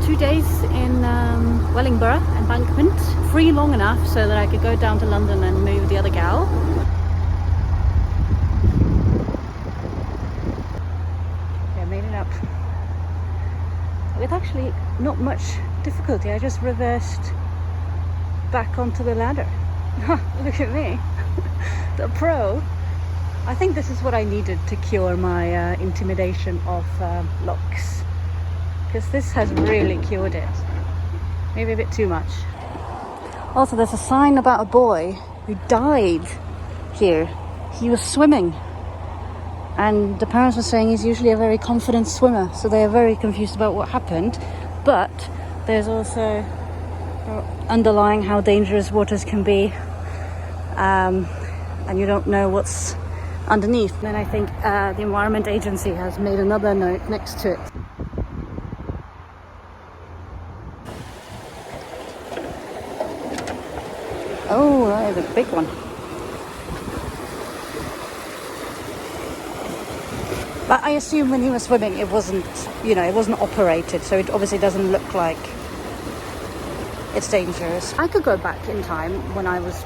2 days in Wellingborough embankment, free long enough so that I could go down to London and move the other gal. Okay, I made it up with actually not much difficulty. I just reversed back onto the ladder. Look at me, the pro. I think this is what I needed to cure my intimidation of locks, because this has really cured it. Maybe a bit too much. Also, there's a sign about a boy who died here. He was swimming, and the parents were saying he's usually a very confident swimmer, so they are very confused about what happened. But there's also underlying how dangerous waters can be, and you don't know what's underneath. Then I think the Environment Agency has made another note next to it. Oh, that is a big one. But I assume when he was swimming, it wasn't, it wasn't operated, so it obviously doesn't look like it's dangerous. I could go back in time when I was,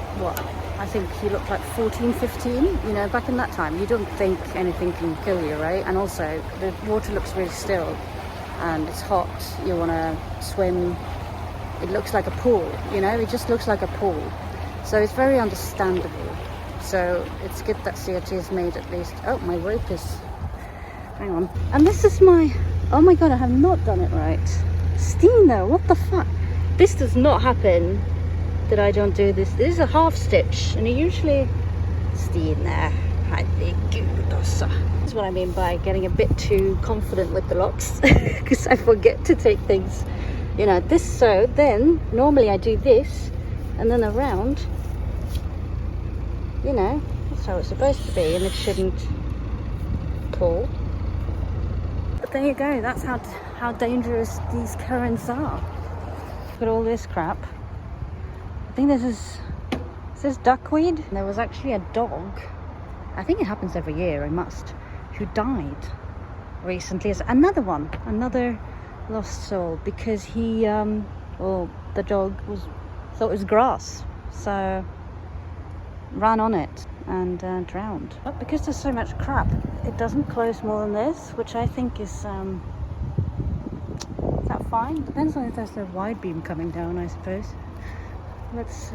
I think he looked like 14, 15, back in that time. You don't think anything can kill you, right? And also, the water looks really still, and it's hot, you want to swim. It looks like a pool, it just looks like a pool. So it's very understandable. So it's good that CRT has made at least, oh, my rope is, hang on. And this is my, oh my God, I have not done it right. Stina, what the fuck? This does not happen that I don't do this. This is a half stitch, and usually, Stina, this is what I mean by getting a bit too confident with the locks, because I forget to take things, this. So then normally I do this, and then around, that's how it's supposed to be, and it shouldn't pull. But there you go. That's how dangerous these currents are. Look at all this crap. I think is this duckweed? There was actually a dog, I think it happens every year, who died recently. It's another lost soul, because he, the dog thought it was grass, so ran on it and drowned. But because there's so much crap, it doesn't close more than this, which I think is that fine? Depends on if there's a wide beam coming down, I suppose. Let's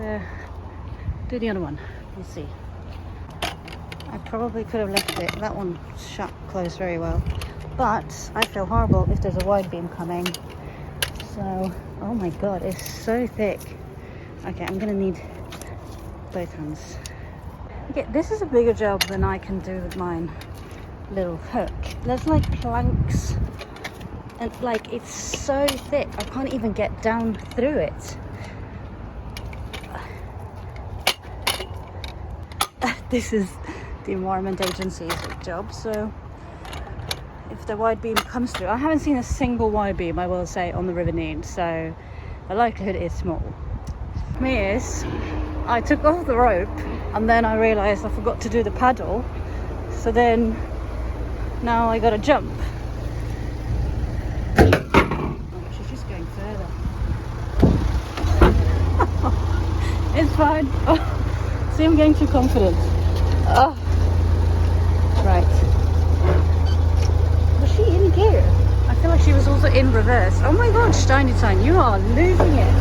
do the other one. We'll see. I probably could have left it. That one shut closed very well. But I feel horrible if there's a wide beam coming. So, oh my God, it's so thick. Okay, I'm gonna need both hands. Okay, this is a bigger job than I can do with mine little hook. There's like planks, and like it's so thick, I can't even get down through it. This is the Environment Agency's job, so if the wide beam comes through, I haven't seen a single wide beam, I will say, on the River Nene, so the likelihood is small. Me is, I took off the rope and then I realised I forgot to do the paddle, so then now I gotta jump. Oh, she's just going further. It's fine. Oh, see, I'm getting too confident. Oh. Right. Was she in gear? I feel like she was also in reverse. Oh my God, Steinstein, you are losing it.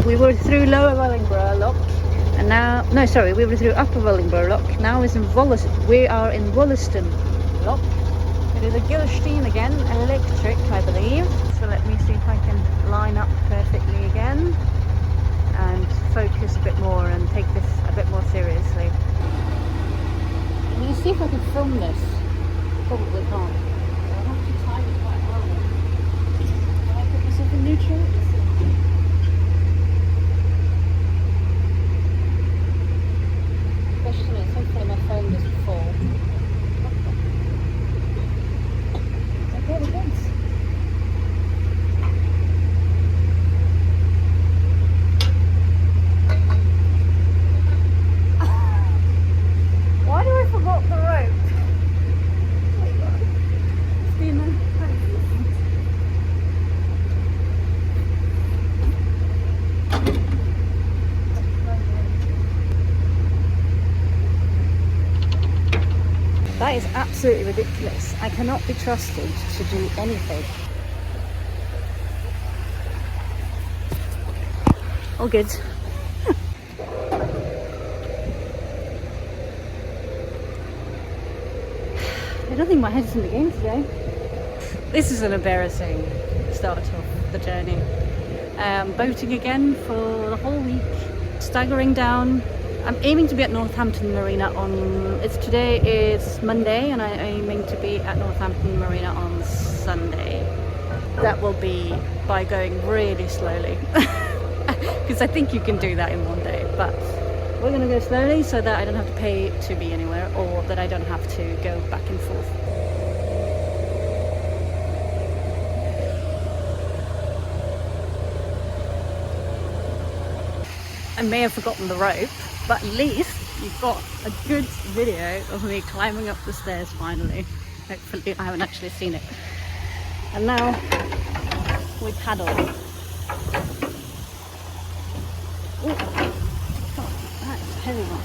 We were through Lower Wellingborough Lock, and now, no, sorry, we were through Upper Wellingborough Lock. Now we are in Wiston Lock. It is a Gilstein again, electric, I believe. So let me see if I can line up perfectly again and focus a bit more and take this a bit more seriously. I'm going to see if I can film this. Probably can't. I have to time it quite well. Can I put myself in neutral? Hopefully my phone doesn't fall. That is absolutely ridiculous. I cannot be trusted to do anything. All good. I don't think my head's in the game today. This is an embarrassing start of the journey. Boating again for the whole week, staggering down. I'm aiming to be at Northampton Marina today is Monday, and I'm aiming to be at Northampton Marina on Sunday. That will be by going really slowly, because I think you can do that in one day, but we're going to go slowly so that I don't have to pay to be anywhere, or that I don't have to go back and forth. I may have forgotten the rope, but at least you've got a good video of me climbing up the stairs finally. Hopefully I haven't actually seen it. And now we paddle. Ooh, that's a heavy one.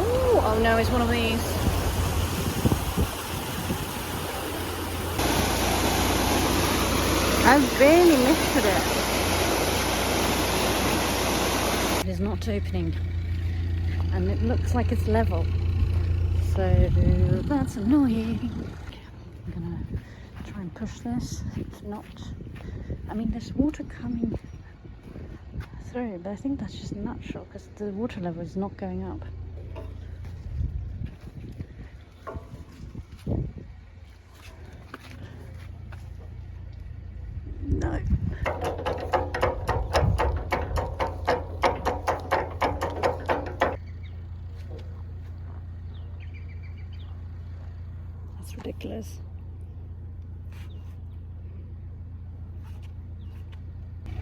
Ooh, oh no, it's one of these. I've barely lifted it. It is not opening, and it looks like it's level, so that's annoying. I'm gonna try and push this. It's not, I mean, there's water coming through, but I think that's just natural because the water level is not going up. No. That's ridiculous.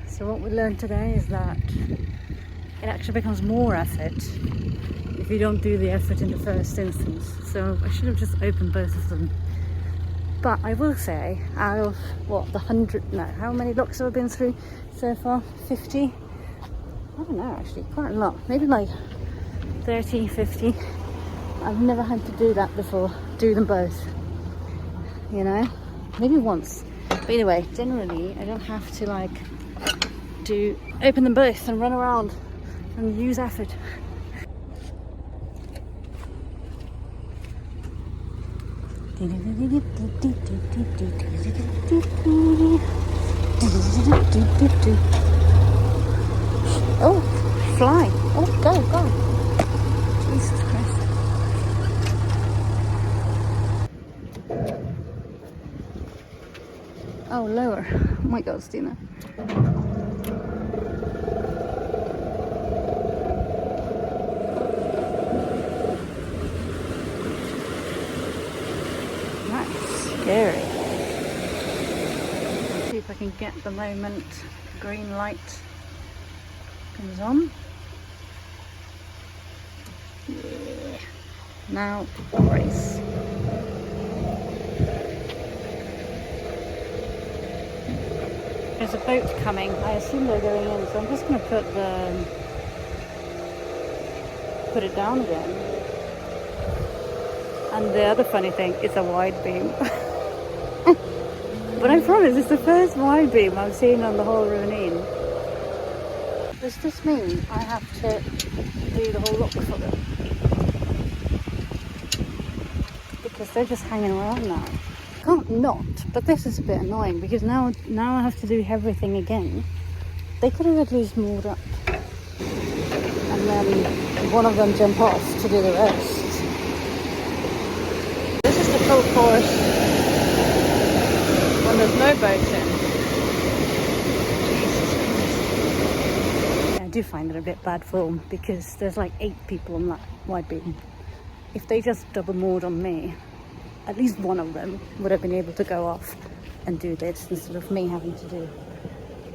So what we learned today is that it actually becomes more effort if you don't do the effort in the first instance. So I should have just opened both of them. But I will say, out of what, how many locks have I been through so far? 50? I don't know, actually, quite a lot. Maybe like 30, 50. I've never had to do that before, do them both. You know, maybe once. But anyway, generally, I don't have to like open them both and run around and use effort. Oh, fly. Oh, go. Jesus Christ. Oh, lower. Oh my God, Stina. Scary. Let's see if I can get the moment green light comes on. Yeah. Now race. There's a boat coming. I assume they're going in, so I'm just going to put it down again. And the other funny thing, it's a wide beam. But I promise, it's the first wide beam I've seen on the whole Nene. Does this mean I have to do the whole lock for them? Because they're just hanging around now. Can't not, but this is a bit annoying because now I have to do everything again. They could have at least moored up and then one of them jump off to do the rest. This is the full course when there's no boat in. I do find it a bit bad form because there's like 8 people on that wide beam. If they just double moored on me, at least one of them would have been able to go off and do this instead of me having to do.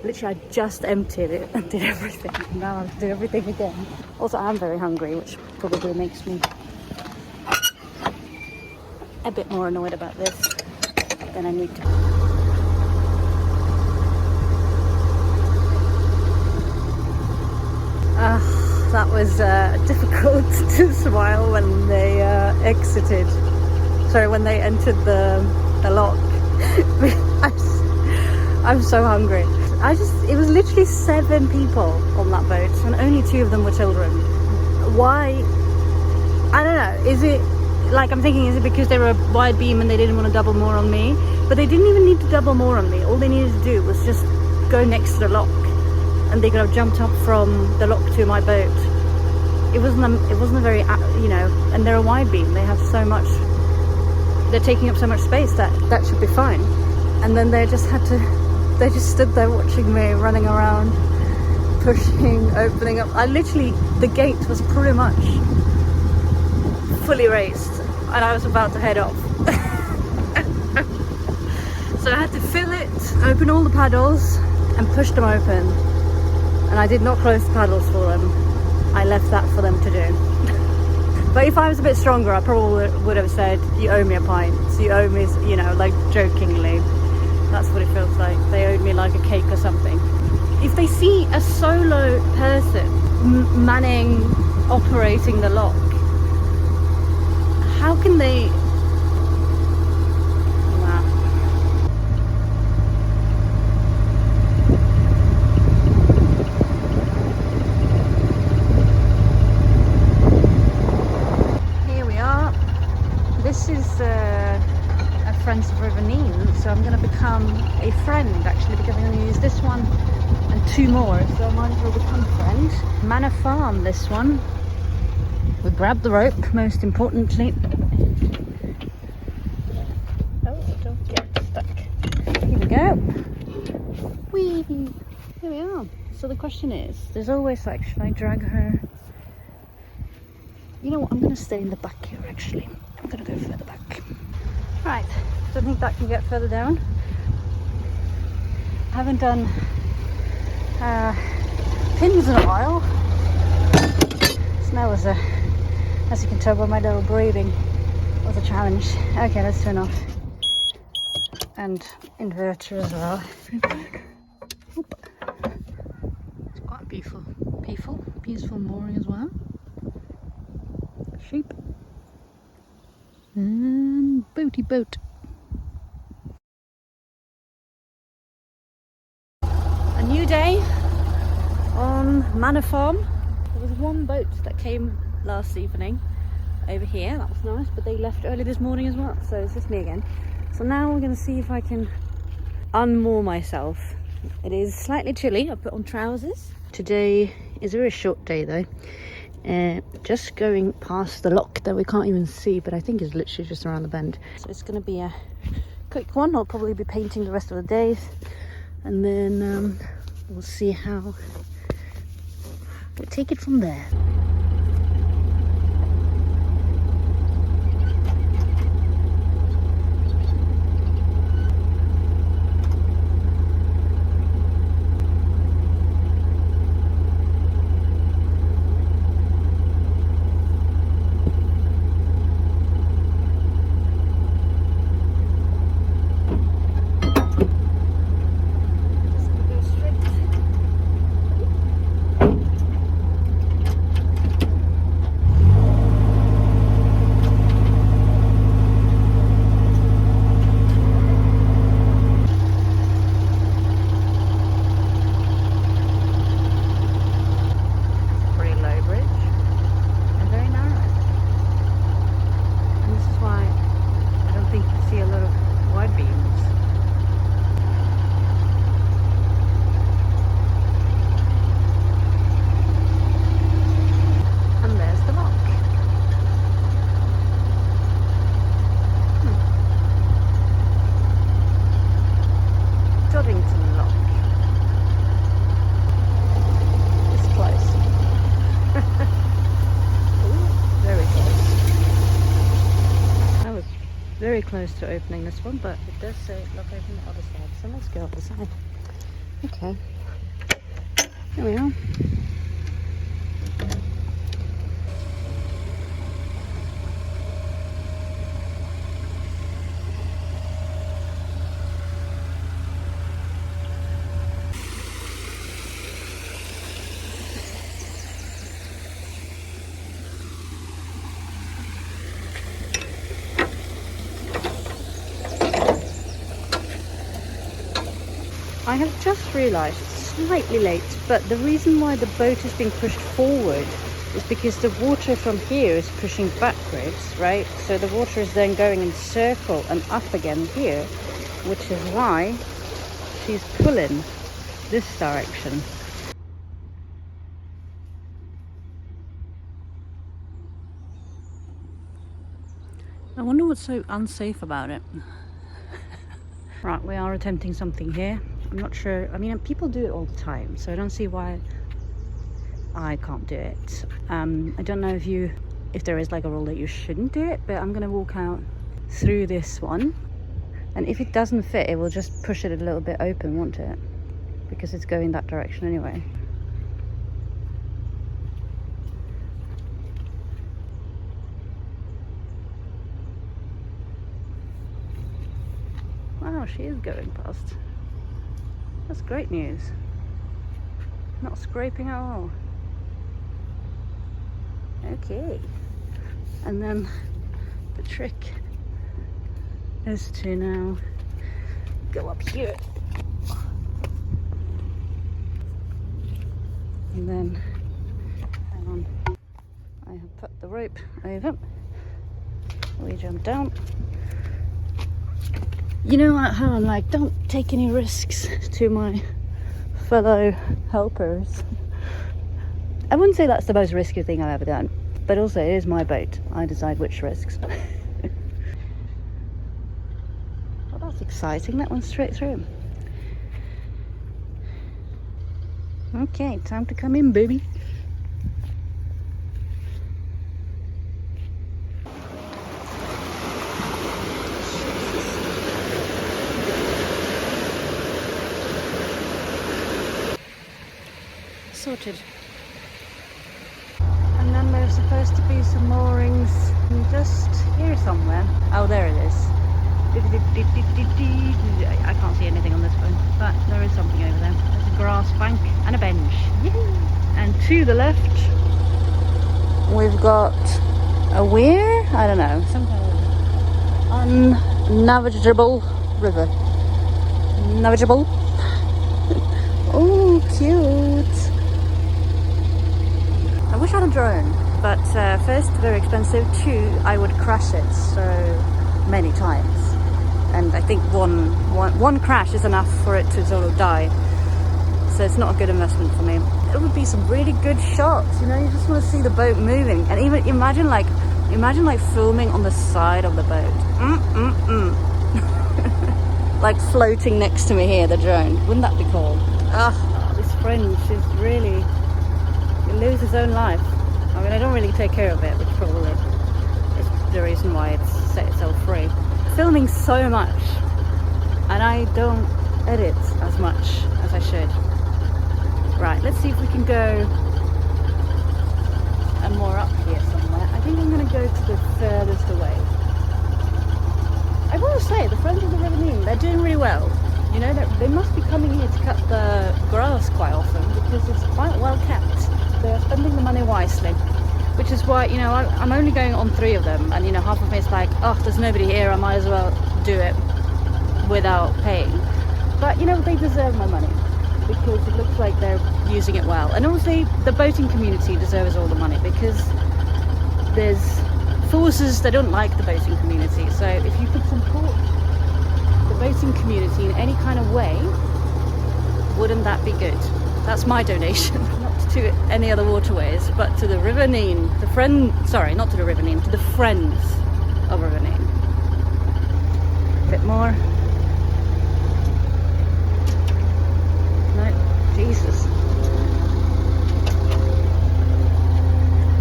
Literally, I just emptied it and did everything. Now I have to do everything again. Also, I'm very hungry, which probably makes me a bit more annoyed about this than I need to. That was difficult to smile when they exited. sorry, when they entered the lock. I'm so hungry. It was literally 7 people on that boat and only 2 of them were children. Why? I don't know. Is it, like, I'm thinking, is it because they were a wide beam and they didn't want to double more on me? But they didn't even need to double more on me. All they needed to do was just go next to the lock and they could have jumped up from the lock to my boat. It wasn't a very, you know, and they're a wide beam. They have so much, they're taking up so much space that should be fine. And then they just stood there watching me running around, pushing, opening up. The gate was pretty much fully raised and I was about to head off. So I had to fill it, open all the paddles and push them open. And I did not close the paddles for them. I left that for them to do. But if I was a bit stronger, I probably would have said, you owe me a pint. So you owe me, you know, like jokingly. That's what it feels like. They owed me like a cake or something. If they see a solo person operating the lock, how can they? Wow. Here we are. This is Friends of River Nene, so I'm going to become a friend actually, because I'm going to use this one and 2 more, so I might as well become a friend. Manor Farm, this one. We grab the rope, most importantly. Oh, don't get stuck. Here we go. Whee! Here we are. So the question is, there's always like, should I drag her? You know what, I'm going to stay in the back here actually. I'm going to go further back. Right, don't think that can get further down. I haven't done pins in a while. So that was as you can tell by my little breathing, was a challenge. Okay, let's turn off. And inverter as well. Oop. It's quite a peaceful mooring as well. Sheep. And boaty boat. A new day on Manor Farm. There was one boat that came last evening over here, that was nice, but they left early this morning as well, so it's just me again. So now we're going to see if I can unmoor myself. It is slightly chilly. I put on trousers. Today is a very short day though. Just going past the lock that we can't even see, but I think it's literally just around the bend. So it's going to be a quick one. I'll probably be painting the rest of the days, and then we'll see how we take it from there. Toddington lock. It's close. Ooh, very close. I was very close to opening this one, but it does say lock open the other side, so let's go up the side. Okay, here we are. I have just realised, slightly late, but the reason why the boat is being pushed forward is because the water from here is pushing backwards, right? So the water is then going in circle and up again here, which is why she's pulling this direction. I wonder what's so unsafe about it. Right, we are attempting something here. I'm not sure. I mean, people do it all the time, so I don't see why I can't do it. I don't know if there is like a rule that you shouldn't do it, but I'm gonna walk out through this one, and if it doesn't fit, it will just push it a little bit open, won't it? Because it's going that direction anyway. Wow, she is going past. That's great news. Not scraping at all. Okay. And then the trick is to now go up here. And then, hang on, I have put the rope over. We jump down. You know how I'm like, don't take any risks to my fellow helpers. I wouldn't say that's the most risky thing I've ever done, but also it is my boat. I decide which risks. Well, that's exciting. That went straight through. Okay, time to come in, baby. Sorted. And then there's supposed to be some moorings just here somewhere. Oh, there it is. I can't see anything on this phone, but there is something over there. There's a grass bank and a bench. And to the left, we've got a weir. I don't know, some kind of unnavigable river. Navigable. Oh, cute. I wish I had a drone, but first, very expensive. Two, I would crash it so many times, and I think one crash is enough for it to sort of die. So it's not a good investment for me. It would be some really good shots, you know. You just want to see the boat moving, and even imagine like filming on the side of the boat. Like floating next to me here, the drone. Wouldn't that be cool? Ah, this French is really, it lives its own life. I mean, I don't really take care of it, which probably is the reason why it's set itself free. Filming so much, and I don't edit as much as I should. Right, let's see if we can go and more up here somewhere. I think I'm going to go to the furthest away. I will say, the Friends of the River Nene, they're doing really well. You know, they must be coming here to cut the grass quite often because it's quite well kept. They're spending the money wisely, which is why, you know, I'm only going on 3 of them, and you know, half of me is like, oh, there's nobody here, I might as well do it without paying. But you know, they deserve my money because it looks like they're using it well. And also, the boating community deserves all the money because there's forces that don't like the boating community. So if you could support the boating community in any kind of way, wouldn't that be good? That's my donation. Not to any other waterways, but to the River Nene, not to the River Nene, to the Friends of River Nene. A bit more. No, Jesus.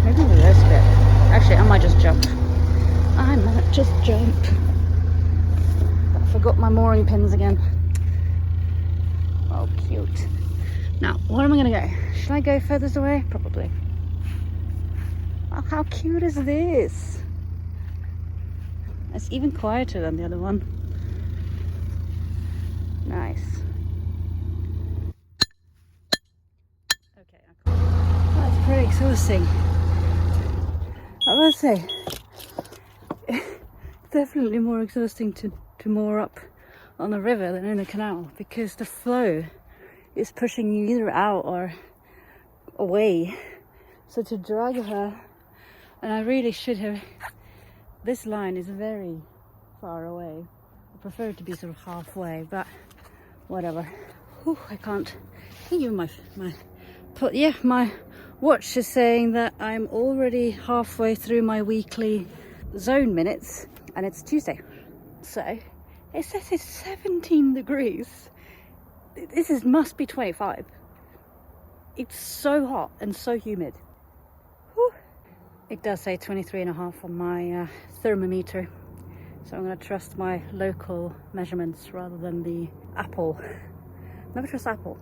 Maybe the rest bit. Actually, I might just jump. I forgot my mooring pins again. Oh, cute. Now, where am I going to go? Should I go furthest away? Probably. Oh, how cute is this? It's even quieter than the other one. Nice. Okay. That's pretty exhausting. I must say, it's definitely more exhausting to moor up on the river than in the canal, because the flow is pushing you either out or away. So to drag her, and I really should have, this line is very far away. I prefer it to be sort of halfway, but whatever. Whew, I can't even my watch is saying that I'm already halfway through my weekly zone minutes, and it's Tuesday. So it says it's 17 degrees. This must be 25. It's so hot and so humid. Whew. It does say 23.5 on my thermometer, so I'm going to trust my local measurements rather than the Apple. Never trust Apple.